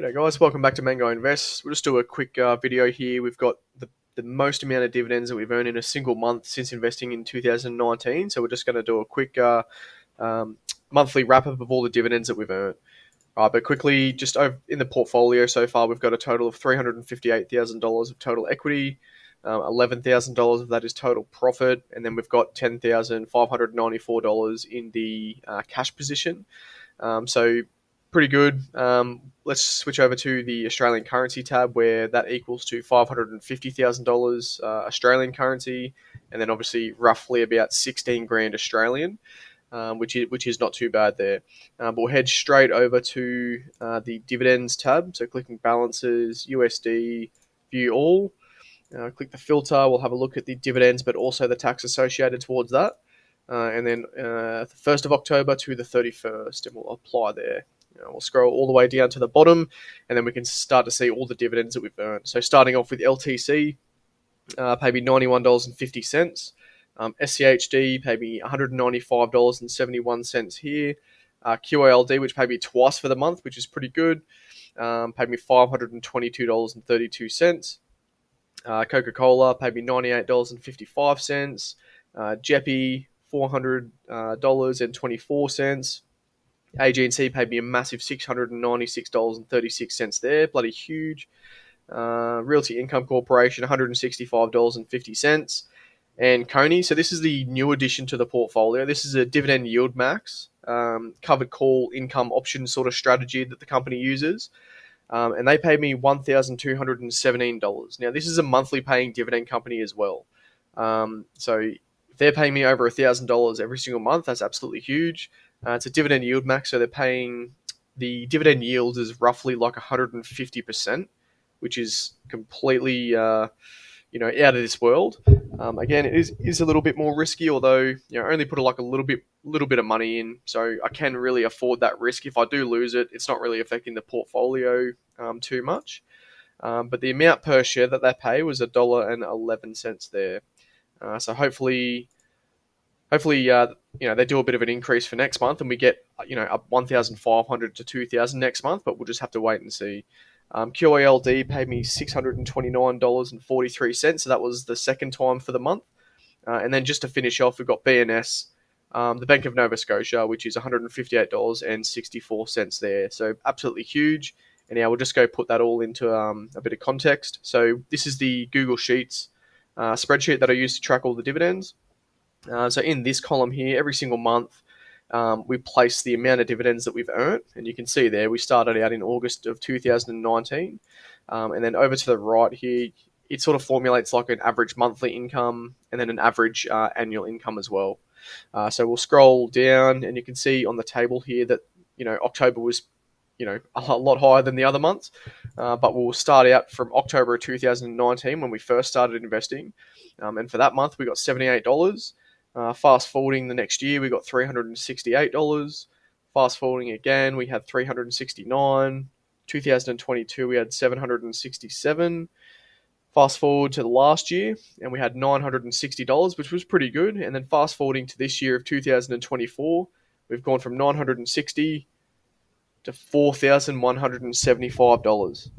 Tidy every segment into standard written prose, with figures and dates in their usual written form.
G'day guys, welcome back to Mango Invest. We'll just do a quick video here. We've got the most amount of dividends that we've earned in a single month since investing in 2019. So we're just going to do a quick monthly wrap up of all the dividends that we've earned. But quickly, just over in the portfolio so far, we've got a total of $358,000 of total equity. $11,000 of that is total profit, and then we've got $10,594 in the cash position. So pretty good. Let's switch over to the Australian currency tab, where that equals to $550,000 Australian currency, and then obviously roughly about 16 grand Australian, which is not too bad there. But we'll head straight over to the dividends tab. So clicking balances, USD, view all. Click the filter. We'll have a look at the dividends, but also the tax associated towards that. And then the 1st of October to the 31st, and we'll apply there. We'll scroll all the way down to the bottom, and then we can start to see all the dividends that we've earned. So starting off with LTC, paid me $91.50. SCHD paid me $195.71 here. QALD, which paid me twice for the month, which is pretty good, paid me $522.32. Coca-Cola paid me $98.55. JEPI, $400.24. AG&C paid me a massive $696.36 there. Bloody huge. Realty Income Corporation, $165.50. And Coney, so this is the new addition to the portfolio. This is a dividend yield max, covered call income option sort of strategy that the company uses. And they paid me $1,217. Now, this is a monthly paying dividend company as well. So if they're paying me over $1,000 every single month, that's absolutely huge. It's a dividend yield max, so they're paying, the dividend yield is roughly like 150%, which is completely, out of this world. Again, it is a little bit more risky, although I only put like a little bit of money in, so I can really afford that risk. If I do lose it, it's not really affecting the portfolio too much. But the amount per share that they pay was $1.11 there. So hopefully, they do a bit of an increase for next month, and we get, up 1,500 to 2,000 next month, but we'll just have to wait and see. QALD paid me $629.43, so that was the second time for the month. And then just to finish off, we've got BNS, the Bank of Nova Scotia, which is $158.64 there. So absolutely huge. And now we'll just go put that all into a bit of context. So this is the Google Sheets spreadsheet that I use to track all the dividends. So in this column here, every single month, we place the amount of dividends that we've earned. And you can see there, we started out in August of 2019. And then over to the right here, it sort of formulates like an average monthly income and then an average annual income as well. So we'll scroll down, and you can see on the table here that, October was, a lot higher than the other months. But we'll start out from October of 2019 when we first started investing. And for that month, we got $78. Fast forwarding the next year, we got $368. Fast forwarding again, we had $369. 2022, we had $767. Fast forward to the last year, and we had $960, which was pretty good. And then fast forwarding to this year of 2024, we've gone from $960 to $4,175.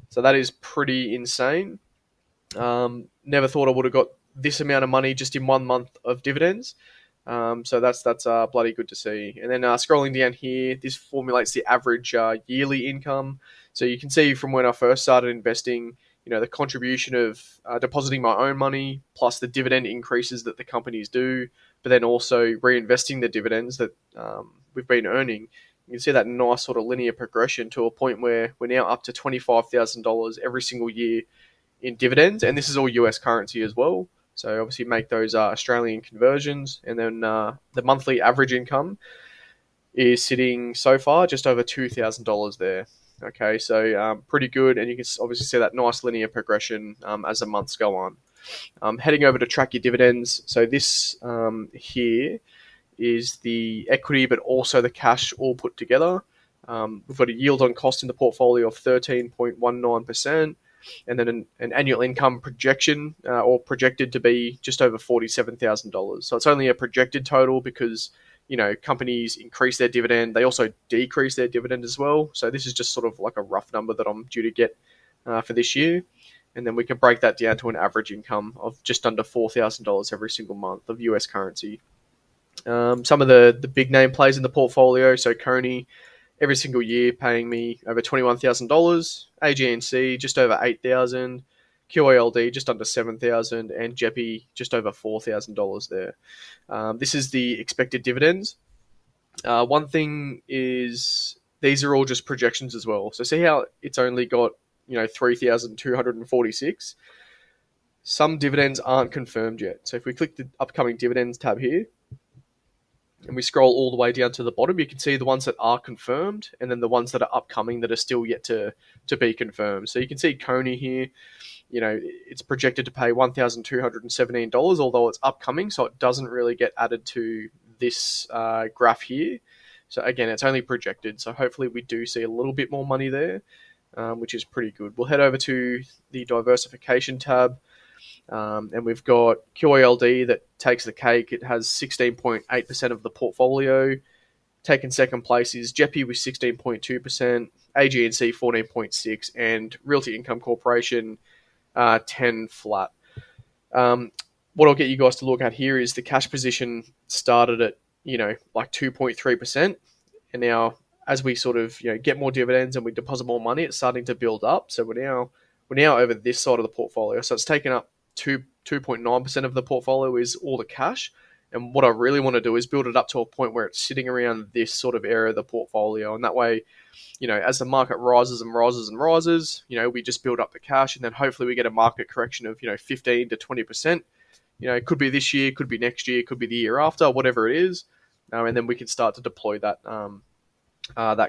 So that is pretty insane. Never thought I would have got this amount of money just in 1 month of dividends. So that's bloody good to see. And then scrolling down here, this formulates the average yearly income. So you can see from when I first started investing, the contribution of depositing my own money plus the dividend increases that the companies do, but then also reinvesting the dividends that we've been earning. You can see that nice sort of linear progression to a point where we're now up to $25,000 every single year in dividends. And this is all US currency as well. So obviously make those Australian conversions. And then the monthly average income is sitting so far just over $2,000 there. Okay, so pretty good. And you can obviously see that nice linear progression as the months go on. Heading over to track your dividends. So this here is the equity, but also the cash all put together. We've got a yield on cost in the portfolio of 13.19%. And then an annual income projection or projected to be just over $47,000. So it's only a projected total because companies increase their dividend, they also decrease their dividend as well. So this is just sort of like a rough number that I'm due to get for this year. And then we can break that down to an average income of just under $4,000 every single month of US currency. Some of the big name plays in the portfolio, so Coney, every single year paying me over $21,000, AGNC just over $8,000, QALD just under $7,000, and JEPI just over $4,000 there. This is the expected dividends. One thing is these are all just projections as well. So see how it's only got 3,246. Some dividends aren't confirmed yet. So if we click the upcoming dividends tab here, and we scroll all the way down to the bottom, you can see the ones that are confirmed and then the ones that are upcoming that are still yet to be confirmed. So you can see Coney here, it's projected to pay $1,217, although it's upcoming, so it doesn't really get added to this graph here. So again, it's only projected, so hopefully we do see a little bit more money there, which is pretty good. We'll head over to the diversification tab. And we've got QALD that takes the cake. It has 16.8% of the portfolio. Taking second place is JEPI with 16.2%, AGNC 14.6%, and Realty Income Corporation 10 flat. What I'll get you guys to look at here is the cash position started at like 2.3%, and now as we sort of get more dividends and we deposit more money, it's starting to build up. So we're now over this side of the portfolio. So it's taken up 2.9% of the portfolio is all the cash. And what I really want to do is build it up to a point where it's sitting around this sort of area of the portfolio. And that way, as the market rises and rises and rises, we just build up the cash, and then hopefully we get a market correction of 15 to 20%. It could be this year, could be next year, could be the year after, whatever it is. And then we can start to deploy that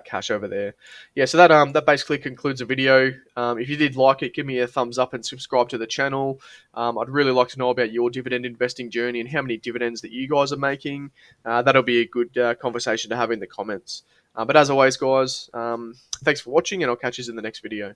cash over there. Yeah, so that basically concludes the video. If you did like it, give me a thumbs up and subscribe to the channel. I'd really like to know about your dividend investing journey and how many dividends that you guys are making. That'll be a good conversation to have in the comments. But as always, guys, thanks for watching, and I'll catch you in the next video.